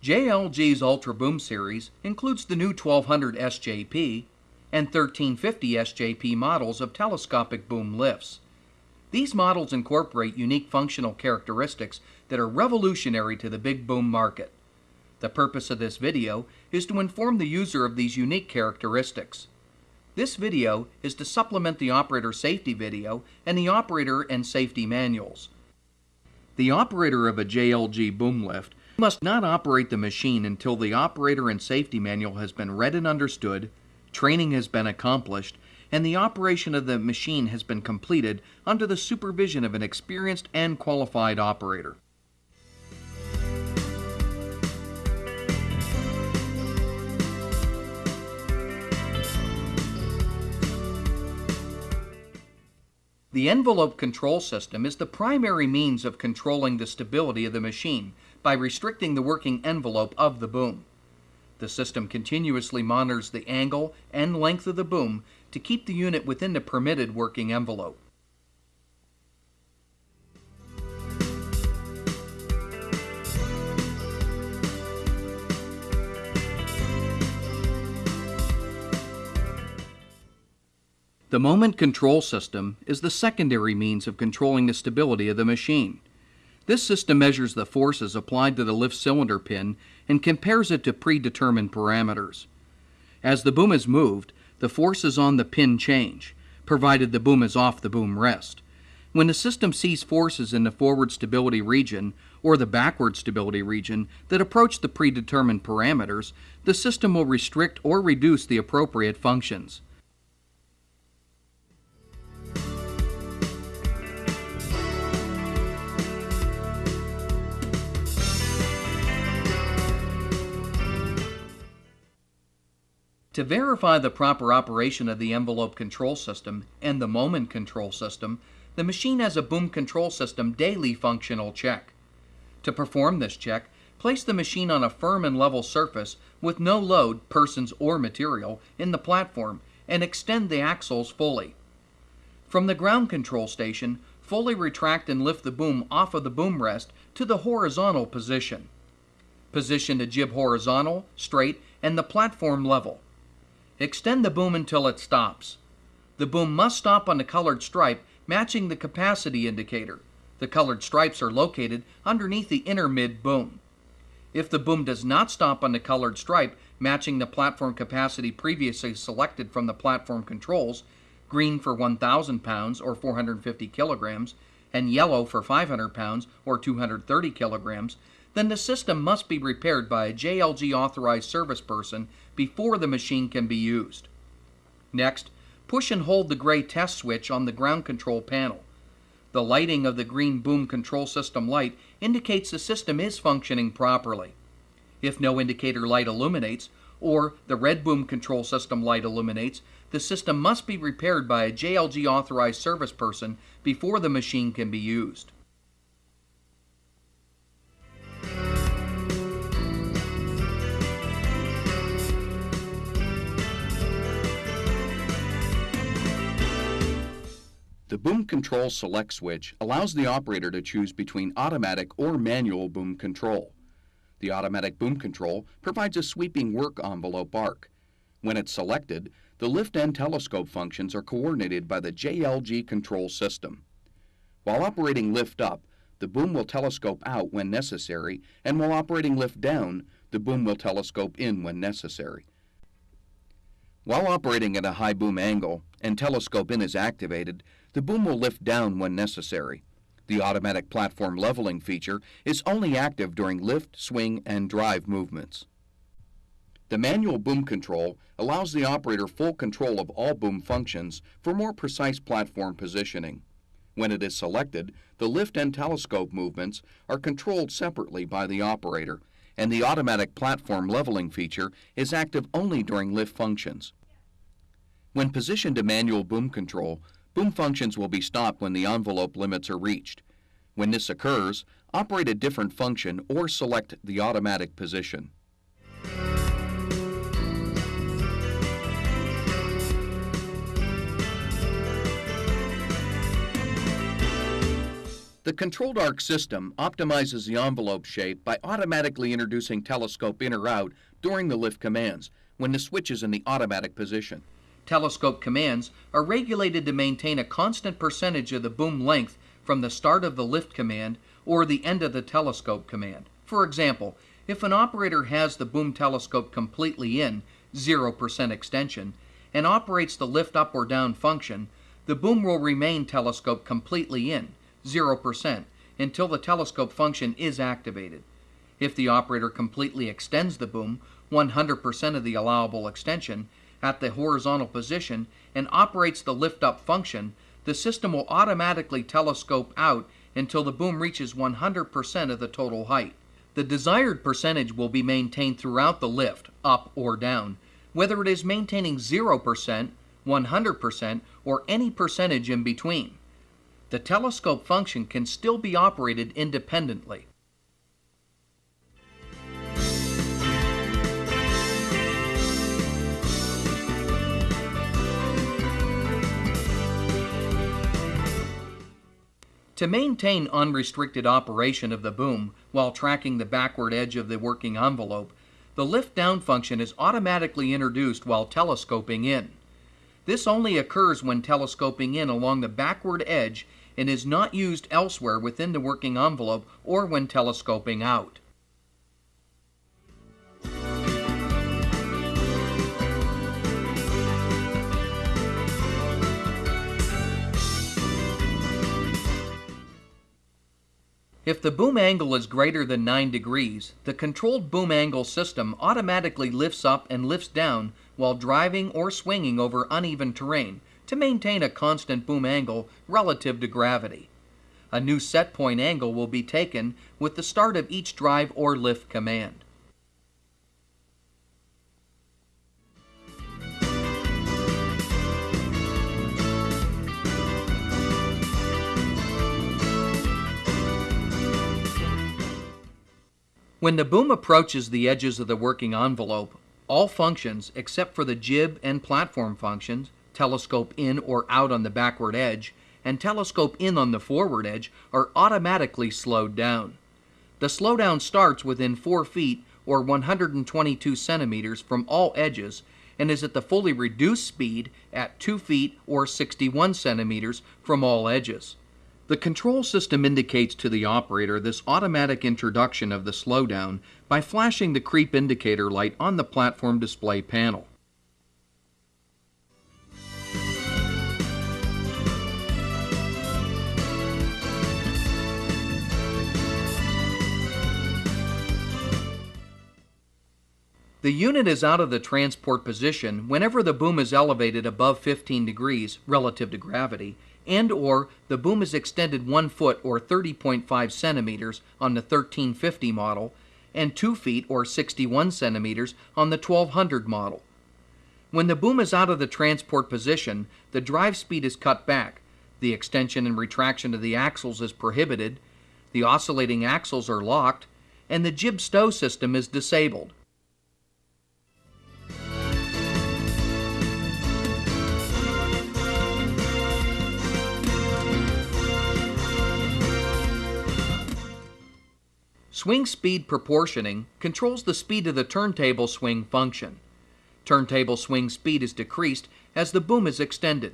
JLG's Ultra Boom series includes the new 1200 SJP and 1350 SJP models of telescopic boom lifts. These models incorporate unique functional characteristics that are revolutionary to the big boom market. The purpose of this video is to inform the user of these unique characteristics. This video is to supplement the operator safety video and the operator and safety manuals. The operator of a JLG boom lift must not operate the machine until the operator and safety manual has been read and understood, training has been accomplished, and the operation of the machine has been completed under the supervision of an experienced and qualified operator. The envelope control system is the primary means of controlling the stability of the machine by restricting the working envelope of the boom. The system continuously monitors the angle and length of the boom to keep the unit within the permitted working envelope. The moment control system is the secondary means of controlling the stability of the machine. This system measures the forces applied to the lift cylinder pin and compares it to predetermined parameters. As the boom is moved, the forces on the pin change, provided the boom is off the boom rest. When the system sees forces in the forward stability region or the backward stability region that approach the predetermined parameters, the system will restrict or reduce the appropriate functions. To verify the proper operation of the envelope control system and the moment control system, the machine has a boom control system daily functional check. To perform this check, place the machine on a firm and level surface with no load, persons, or material in the platform and extend the axles fully. From the ground control station, fully retract and lift the boom off of the boom rest to the horizontal position. Position the jib horizontal, straight, and the platform level. Extend the boom until it stops. The boom must stop on the colored stripe matching the capacity indicator. The colored stripes are located underneath the inner mid boom. If the boom does not stop on the colored stripe matching the platform capacity previously selected from the platform controls, green for 1,000 pounds or 450 kilograms, and yellow for 500 pounds or 230 kilograms, then the system must be repaired by a JLG authorized service person before the machine can be used. Next, push and hold the gray test switch on the ground control panel. The lighting of the green boom control system light indicates the system is functioning properly. If no indicator light illuminates, or the red boom control system light illuminates, the system must be repaired by a JLG authorized service person before the machine can be used. The Boom Control Select switch allows the operator to choose between automatic or manual boom control. The automatic boom control provides a sweeping work envelope arc. When it's selected, the lift and telescope functions are coordinated by the JLG control system. While operating lift up, the boom will telescope out when necessary, and while operating lift down, the boom will telescope in when necessary. While operating at a high boom angle and telescope in is activated, the boom will lift down when necessary. The automatic platform leveling feature is only active during lift, swing, and drive movements. The manual boom control allows the operator full control of all boom functions for more precise platform positioning. When it is selected, the lift and telescope movements are controlled separately by the operator, and the automatic platform leveling feature is active only during lift functions. When positioned to manual boom control, boom functions will be stopped when the envelope limits are reached. When this occurs, operate a different function or select the automatic position. The controlled arc system optimizes the envelope shape by automatically introducing telescope in or out during the lift commands when the switch is in the automatic position. Telescope commands are regulated to maintain a constant percentage of the boom length from the start of the lift command or the end of the telescope command. For example, if an operator has the boom telescope completely in, 0% extension, and operates the lift up or down function, the boom will remain telescope completely in, 0%, until the telescope function is activated. If the operator completely extends the boom, 100% of the allowable extension, at the horizontal position and operates the lift up function, the system will automatically telescope out until the boom reaches 100% of the total height. The desired percentage will be maintained throughout the lift, up or down, whether it is maintaining 0%, 100%, or any percentage in between. The telescope function can still be operated independently. To maintain unrestricted operation of the boom while tracking the backward edge of the working envelope, the lift down function is automatically introduced while telescoping in. This only occurs when telescoping in along the backward edge and is not used elsewhere within the working envelope or when telescoping out. If the boom angle is greater than 9 degrees, the controlled boom angle system automatically lifts up and lifts down while driving or swinging over uneven terrain to maintain a constant boom angle relative to gravity. A new set point angle will be taken with the start of each drive or lift command. When the boom approaches the edges of the working envelope, all functions except for the jib and platform functions, telescope in or out on the backward edge, and telescope in on the forward edge, are automatically slowed down. The slowdown starts within 4 feet or 122 centimeters from all edges and is at the fully reduced speed at 2 feet or 61 centimeters from all edges. The control system indicates to the operator this automatic introduction of the slowdown by flashing the creep indicator light on the platform display panel. The unit is out of the transport position whenever the boom is elevated above 15 degrees relative to gravity, and or the boom is extended 1 foot or 30.5 centimeters on the 1350 model and 2 feet or 61 centimeters on the 1200 model. When the boom is out of the transport position, the drive speed is cut back, the extension and retraction of the axles is prohibited, the oscillating axles are locked, and the Jib Stow system is disabled. Swing speed proportioning controls the speed of the turntable swing function. Turntable swing speed is decreased as the boom is extended.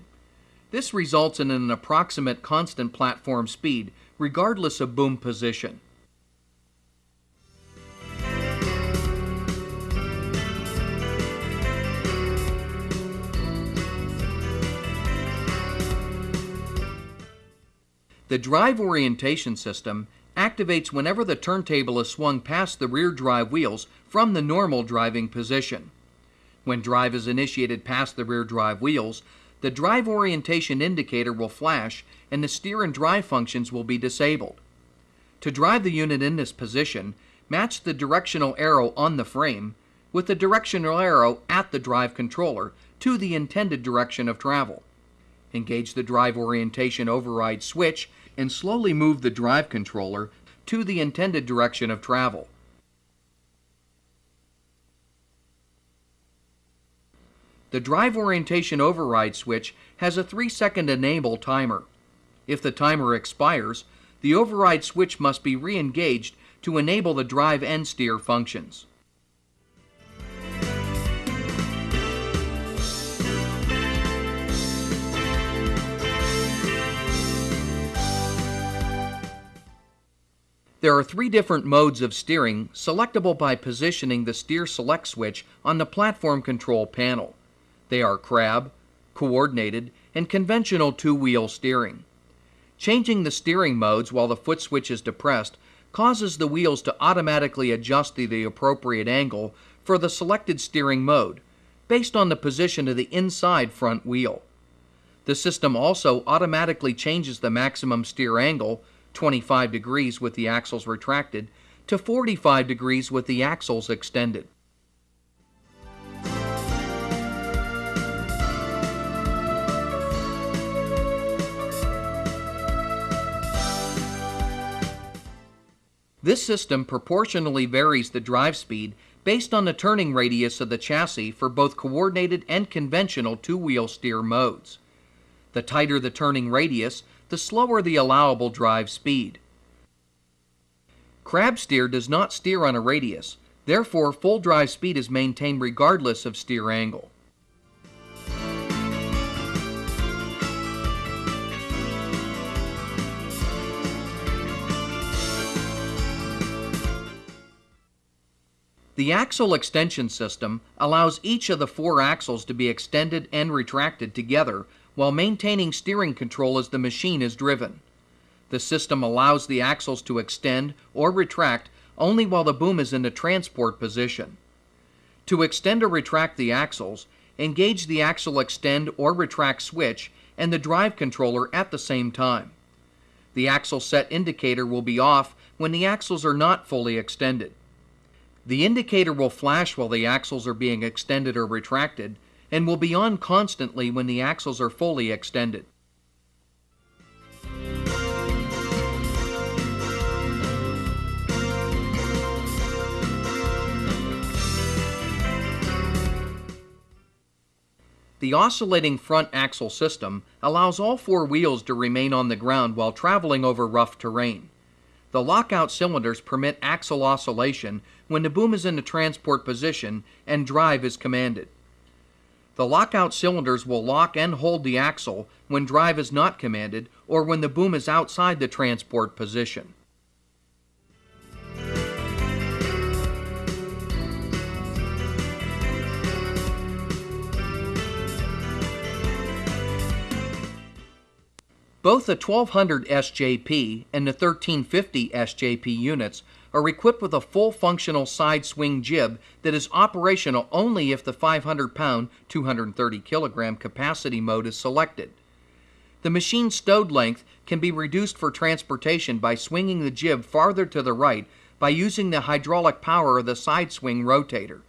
This results in an approximate constant platform speed regardless of boom position. The drive orientation system activates whenever the turntable is swung past the rear drive wheels from the normal driving position. When drive is initiated past the rear drive wheels, the drive orientation indicator will flash and the steer and drive functions will be disabled. To drive the unit in this position, match the directional arrow on the frame with the directional arrow at the drive controller to the intended direction of travel. Engage the drive orientation override switch and slowly move the drive controller to the intended direction of travel. The drive orientation override switch has a 3-second enable timer. If the timer expires, the override switch must be re-engaged to enable the drive and steer functions. There are 3 different modes of steering, selectable by positioning the steer select switch on the platform control panel. They are crab, coordinated, and conventional 2-wheel steering. Changing the steering modes while the foot switch is depressed causes the wheels to automatically adjust to the appropriate angle for the selected steering mode, based on the position of the inside front wheel. The system also automatically changes the maximum steer angle, 25 degrees with the axles retracted, to 45 degrees with the axles extended. This system proportionally varies the drive speed based on the turning radius of the chassis for both coordinated and conventional 2-wheel steer modes. The tighter the turning radius, the slower the allowable drive speed. Crab steer does not steer on a radius, therefore full drive speed is maintained regardless of steer angle. The axle extension system allows each of the 4 axles to be extended and retracted together while maintaining steering control as the machine is driven. The system allows the axles to extend or retract only while the boom is in the transport position. To extend or retract the axles, engage the axle extend or retract switch and the drive controller at the same time. The axle set indicator will be off when the axles are not fully extended. The indicator will flash while the axles are being extended or retracted, and will be on constantly when the axles are fully extended. The oscillating front axle system allows all 4 wheels to remain on the ground while traveling over rough terrain. The lockout cylinders permit axle oscillation when the boom is in the transport position and drive is commanded. The lockout cylinders will lock and hold the axle when drive is not commanded or when the boom is outside the transport position. Both the 1200 SJP and the 1350 SJP units are equipped with a full functional side swing jib that is operational only if the 500-pound, 230-kilogram capacity mode is selected. The machine's stowed length can be reduced for transportation by swinging the jib farther to the right by using the hydraulic power of the side swing rotator.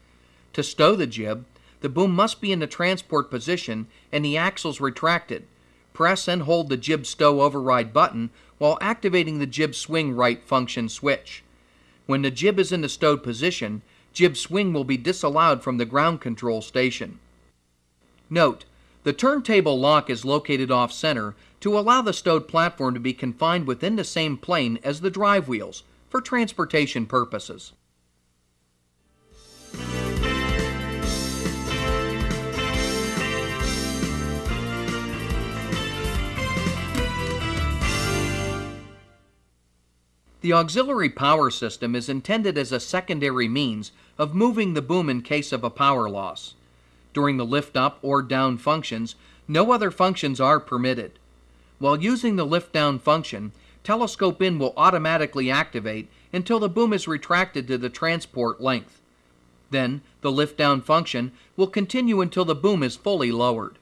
To stow the jib, the boom must be in the transport position and the axles retracted. Press and hold the Jib Stow override button while activating the Jib Swing right function switch. When the jib is in the stowed position, jib swing will be disallowed from the ground control station. Note, the turntable lock is located off-center to allow the stowed platform to be confined within the same plane as the drive wheels for transportation purposes. The auxiliary power system is intended as a secondary means of moving the boom in case of a power loss. During the lift-up or down functions, no other functions are permitted. While using the lift-down function, telescope in will automatically activate until the boom is retracted to the transport length. Then, the lift-down function will continue until the boom is fully lowered.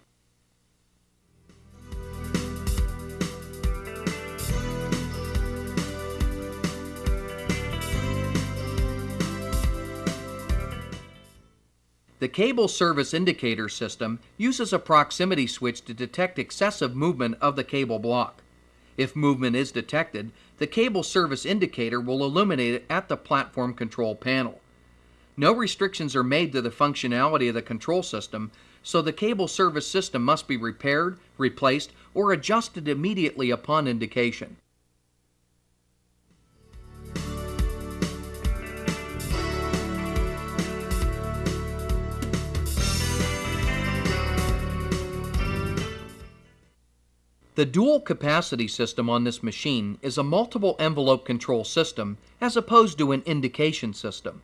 The cable service indicator system uses a proximity switch to detect excessive movement of the cable block. If movement is detected, the cable service indicator will illuminate it at the platform control panel. No restrictions are made to the functionality of the control system, so the cable service system must be repaired, replaced, or adjusted immediately upon indication. The dual capacity system on this machine is a multiple envelope control system as opposed to an indication system.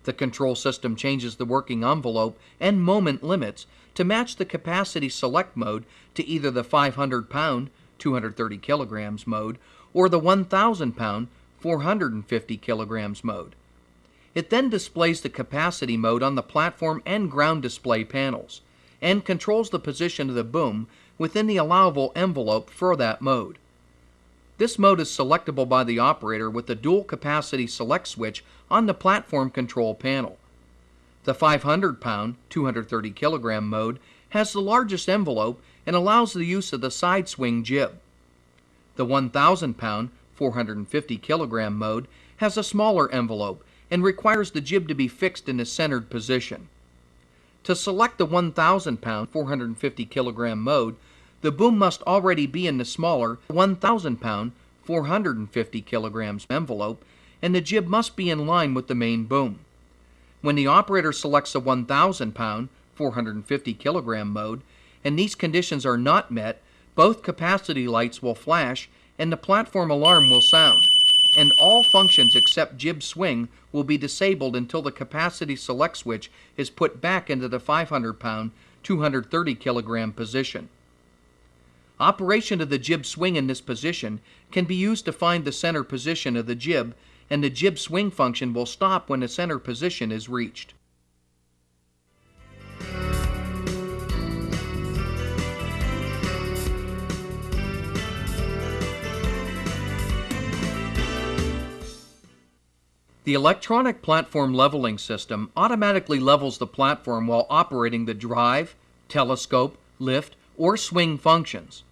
The control system changes the working envelope and moment limits to match the capacity select mode to either the 500-pound, 230 kilograms mode or the 1,000-pound, 450 kilograms mode. It then displays the capacity mode on the platform and ground display panels and controls the position of the boom within the allowable envelope for that mode. This mode is selectable by the operator with the dual capacity select switch on the platform control panel. The 500-pound, 230 kilogram mode has the largest envelope and allows the use of the side swing jib. The 1,000-pound, 450 kilogram mode has a smaller envelope and requires the jib to be fixed in a centered position. To select the 1,000-pound, 450 kilogram mode, the boom must already be in the smaller 1,000-pound, 450 kilograms envelope, and the jib must be in line with the main boom. When the operator selects the 1,000-pound, 450 kilogram mode, and these conditions are not met, both capacity lights will flash and the platform alarm will sound, and all functions except jib swing will be disabled until the capacity select switch is put back into the 500-pound, 230 kilogram position. Operation of the jib swing in this position can be used to find the center position of the jib, and the jib swing function will stop when the center position is reached. The electronic platform leveling system automatically levels the platform while operating the drive, telescope, lift, or swing functions.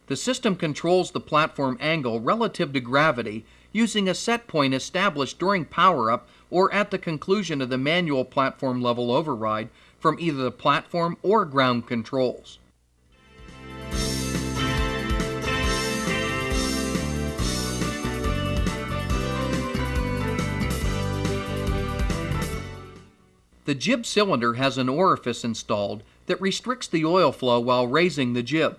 The system controls the platform angle relative to gravity using a set point established during power-up or at the conclusion of the manual platform level override from either the platform or ground controls. The jib cylinder has an orifice installed that restricts the oil flow while raising the jib.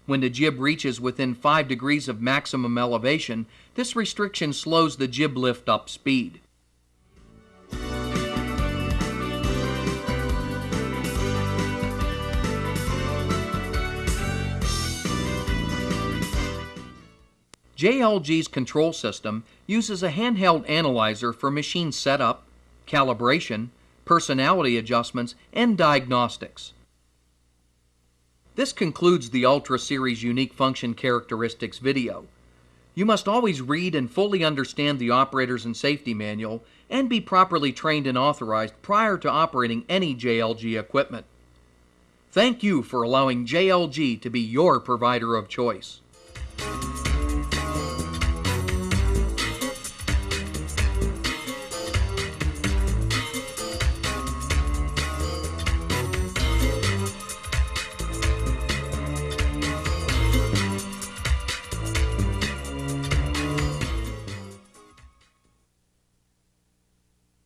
When the jib reaches within 5 degrees of maximum elevation, this restriction slows the jib lift-up speed. JLG's control system uses a handheld analyzer for machine setup, calibration, personality adjustments, and diagnostics. This concludes the Ultra Series Unique Function Characteristics video. You must always read and fully understand the operator's and safety manual and be properly trained and authorized prior to operating any JLG equipment. Thank you for allowing JLG to be your provider of choice.